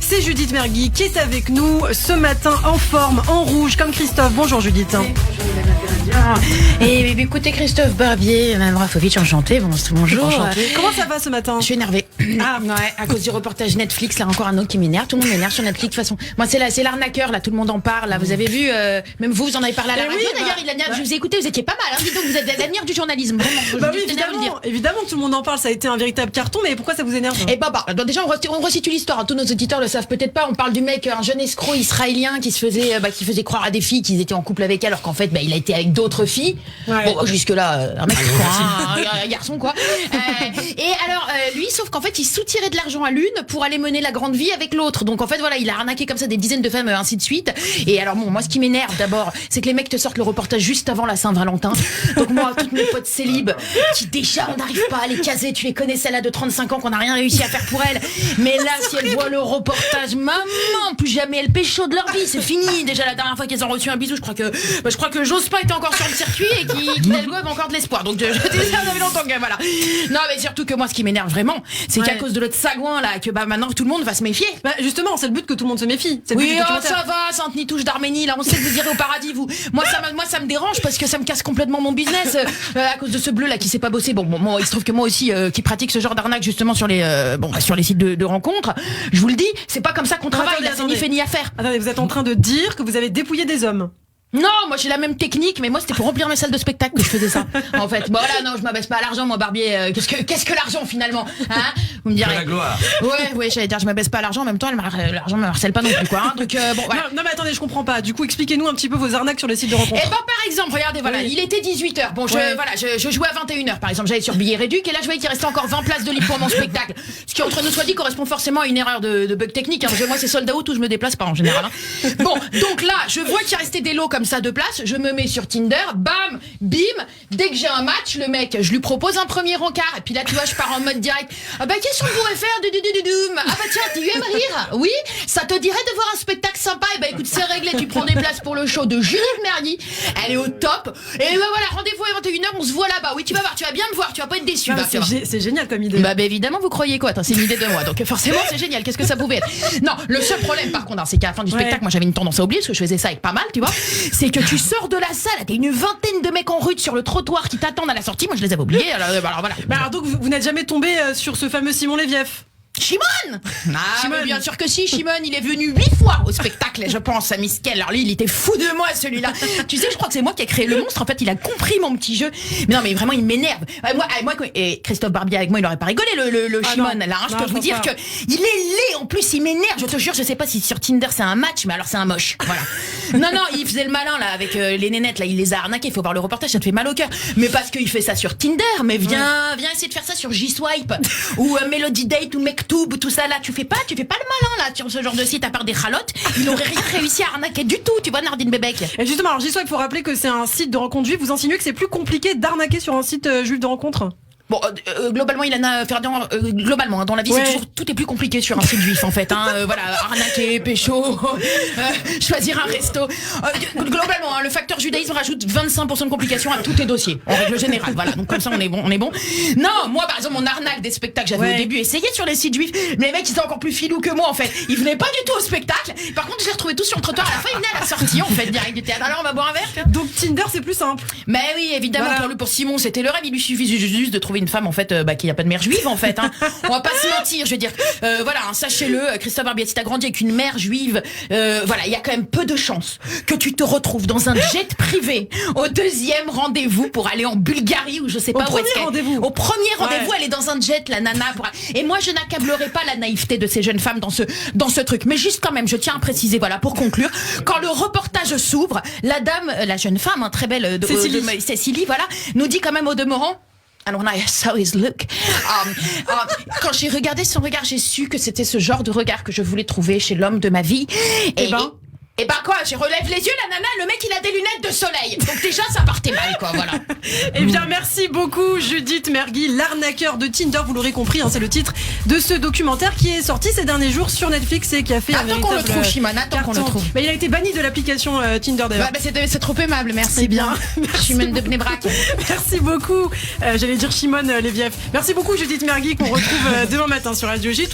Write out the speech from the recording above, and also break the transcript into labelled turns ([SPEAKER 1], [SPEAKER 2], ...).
[SPEAKER 1] c'est Judith Mergui qui est avec nous ce matin en forme, en rouge, comme Christophe. Bonjour Judith.
[SPEAKER 2] Et écoutez, Christophe Barbier, Mme Rafovitch, enchantée. Bonjour.
[SPEAKER 1] Enchantée. Comment ça va ce matin?
[SPEAKER 2] Je suis énervée.
[SPEAKER 1] Ah.
[SPEAKER 2] Ouais, à cause du reportage Netflix, là encore un autre qui m'énerve. Tout le monde m'énerve sur Netflix. De toute façon, moi c'est l'arnaqueur, là, tout le monde en parle. Là, vous avez vu, même vous en avez parlé à la radio. D'ailleurs, je vous ai écouté, vous étiez pas mal. Hein, dites donc, vous êtes l'avenir du journalisme. Vraiment,
[SPEAKER 1] bah oui, évidemment que tout le monde en parle. Ça a été un véritable carton, mais pourquoi ça vous énerve?
[SPEAKER 2] Et déjà, on resitue l'histoire. Tous nos auditeurs le savent peut-être pas. On parle du mec, un jeune escroc israélien qui faisait croire à des filles qu'ils étaient en couple avec elle, alors qu'en fait, il a été avec d'autres filles.
[SPEAKER 1] Ouais.
[SPEAKER 2] Bon, jusque-là, un mec, un garçon, quoi. Et alors, lui, sauf qu'en fait, il soutirait de l'argent à l'une pour aller mener la grande vie avec l'autre. Donc, en fait, voilà, il a arnaqué comme ça des dizaines de femmes, ainsi de suite. Et alors, bon, moi, ce qui m'énerve d'abord, c'est que les mecs te sortent le reportage juste avant la Saint-Valentin. Donc, moi, toutes mes potes célibes, qui déjà, on n'arrive pas à les caser. Tu les connais, celle-là de 35 ans qu'on n'a rien réussi à faire pour elle. Mais là, si elle voit le reportage, maman, plus jamais elle pécho de leur vie. C'est fini. Déjà, la dernière fois qu'elles ont reçu un bisou, je crois que Jospin était encore sur le circuit et qui n'a le goût encore de l'espoir. Donc, je dis ça, ça fait longtemps que, voilà. Non, mais surtout que moi, ce qui m'énerve vraiment, c'est qu'à cause de l'autre sagouin, là, que maintenant tout le monde va se méfier.
[SPEAKER 1] Bah, justement, c'est le but que tout le monde se méfie.
[SPEAKER 2] Oui, ça va, Sainte-Nitouche d'Arménie, là, on sait que vous irez au paradis, vous. Moi, ça me dérange parce que ça me casse complètement mon business, à cause de ce bleu, là, qui sait pas bosser. Bon, moi, il se trouve que moi aussi, qui pratique ce genre d'arnaque, justement, sur les sites de rencontres, je vous le dis, c'est pas comme ça qu'on travaille, là, c'est ni fait ni à faire.
[SPEAKER 1] Attendez, vous êtes en train de dire que vous avez dépouillé des hommes?
[SPEAKER 2] Non, moi j'ai la même technique, mais moi c'était pour remplir mes salles de spectacle que je faisais ça. En fait, bon là non, je m'abaisse pas à l'argent, moi Barbier. Qu'est-ce que l'argent finalement, hein? Vous me direz.
[SPEAKER 3] La gloire.
[SPEAKER 2] Ouais, j'allais dire, je m'abaisse pas à l'argent, en même temps, l'argent me harcèle pas non plus, quoi. Hein, donc bon. Voilà.
[SPEAKER 1] Non, mais attendez, je comprends pas. Du coup, expliquez-nous un petit peu vos arnaques sur les sites de rencontres.
[SPEAKER 2] Eh ben par exemple, regardez, voilà, il était 18h. Bon, je jouais à 21h, par exemple, j'allais sur Billet Réduc et là je voyais qu'il restait encore 20 places de libre pour mon spectacle. Ce qui entre nous soit dit correspond forcément à une erreur de bug technique. Hein, parce que moi c'est sold out où je me déplace pas en général. Hein. Bon, donc là, je vois qu'il restait des lots comme ça de places. Je me mets sur Tinder, bam, bim, dès que j'ai un match, le mec, je lui propose un premier encart, et puis là, tu vois, je pars en mode direct. Ah bah, qu'est-ce qu'on pourrait faire Ah bah tiens, tu aimes rire? Oui? Ça te dirait de voir un spectacle sympa? Et bah écoute, c'est réglé, tu prends des places pour le show de Judith Mergui, elle est au top, et bah voilà, rendez-vous à 21h, on se voit là-bas. Oui, tu vas voir, tu vas bien me voir, tu vas pas être déçu.
[SPEAKER 1] C'est génial comme idée.
[SPEAKER 2] Bah évidemment, vous croyez quoi? Attends, c'est une idée de moi, donc forcément, c'est génial. Qu'est-ce que ça pouvait être? Non, le seul problème, par contre, c'est qu'à la fin du spectacle, moi j'avais une tendance à oublier, parce que je faisais ça avec pas mal, tu vois, c'est que tu sors de la salle, t'as une vingtaine de mecs en rue sur le trottoir qui t'attendent à la sortie. Moi, je les avais oubliés. Alors voilà.
[SPEAKER 1] Bah alors donc vous n'êtes jamais tombé sur ce fameux Simon Lévieff?
[SPEAKER 2] Shimon! Mais bien sûr que si, Shimon, il est venu 8 fois au spectacle, je pense, à Miskel. Alors lui, il était fou de moi, celui-là. Tu sais, je crois que c'est moi qui ai créé le monstre. En fait, il a compris mon petit jeu. Mais non, mais vraiment, il m'énerve. Moi, et Christophe Barbier avec moi, il aurait pas rigolé, le Shimon. Là, hein, je peux vous dire que il est laid. En plus, il m'énerve. Je te jure, je sais pas si sur Tinder c'est un match, mais alors c'est un moche. Voilà. Non, il faisait le malin, là, avec les nénettes, là, il les a arnaqués. Il faut voir le reportage, ça te fait mal au cœur. Mais parce qu'il fait ça sur Tinder. Mais viens essayer de faire ça sur J-Swipe ou Melody Date ou Mektoub, tout ça là. Tu fais pas le malin là sur ce genre de site, à part des chalotes. Il aurait rien réussi à arnaquer du tout, tu vois, Nardine Bébek.
[SPEAKER 1] Et justement, alors J-Swipe, il faut rappeler que c'est un site de rencontre juive. Vous insinuez que c'est plus compliqué d'arnaquer sur un site juif de rencontre?
[SPEAKER 2] Bon, globalement, globalement, dans la vie, c'est toujours, tout est plus compliqué sur un site juif, en fait, hein. Voilà, arnaquer, pécho, choisir un resto. Globalement, hein, le facteur judaïsme rajoute 25% de complications à tous tes dossiers, en règle générale. Voilà, donc comme ça, on est bon. Non, moi, par exemple, mon arnaque des spectacles, j'avais au début essayé sur les sites juifs, mais les mecs, ils étaient encore plus filous que moi, en fait. Ils venaient pas du tout au spectacle. Par contre, je les retrouvais tous sur le trottoir. À la fin, ils venaient à la sortie, en fait, direct du théâtre. Alors, on va boire un verre, tu vois.
[SPEAKER 1] Donc Tinder, c'est plus simple.
[SPEAKER 2] Mais oui, évidemment, voilà. Pour Simon, c'était le rêve. Il lui suffit juste de trouver une femme en fait qui n'a pas de mère juive en fait, hein. On va pas se mentir, je veux dire, voilà, hein, sachez-le, Christophe Barbier, si t'as grandi avec une mère juive, voilà, il y a quand même peu de chances que tu te retrouves dans un jet privé au deuxième rendez-vous pour aller en Bulgarie ou je sais pas où est-ce qu'elle. Au premier rendez-vous, elle est dans un jet, la nana. Et moi, je n'accablerai pas la naïveté de ces jeunes femmes dans ce truc, mais juste quand même, je tiens à préciser, voilà, pour conclure, quand le reportage s'ouvre, la dame, la jeune femme, hein, très belle, Cécilie, voilà, nous dit quand même au demeurant. And when I saw his look, quand j'ai regardé son regard, j'ai su que c'était ce genre de regard que je voulais trouver chez l'homme de ma vie. Et ben quoi, je relève les yeux, la nana, le mec il a des lunettes de soleil. Donc déjà ça partait mal quoi, voilà.
[SPEAKER 1] Eh bien merci beaucoup Judith Mergui, l'arnaqueur de Tinder, vous l'aurez compris, hein, c'est le titre de ce documentaire qui est sorti ces derniers jours sur Netflix et qui a fait un véritable
[SPEAKER 2] qu'on le trouve, Shimon, attends qu'on le trouve.
[SPEAKER 1] Mais il a été banni de l'application Tinder d'ailleurs.
[SPEAKER 2] C'est trop aimable, merci bien. Shimon de Bnebrak.
[SPEAKER 1] Merci beaucoup, j'allais dire Shimon Lévieff. Merci beaucoup Judith Mergui qu'on retrouve demain matin sur Radio J.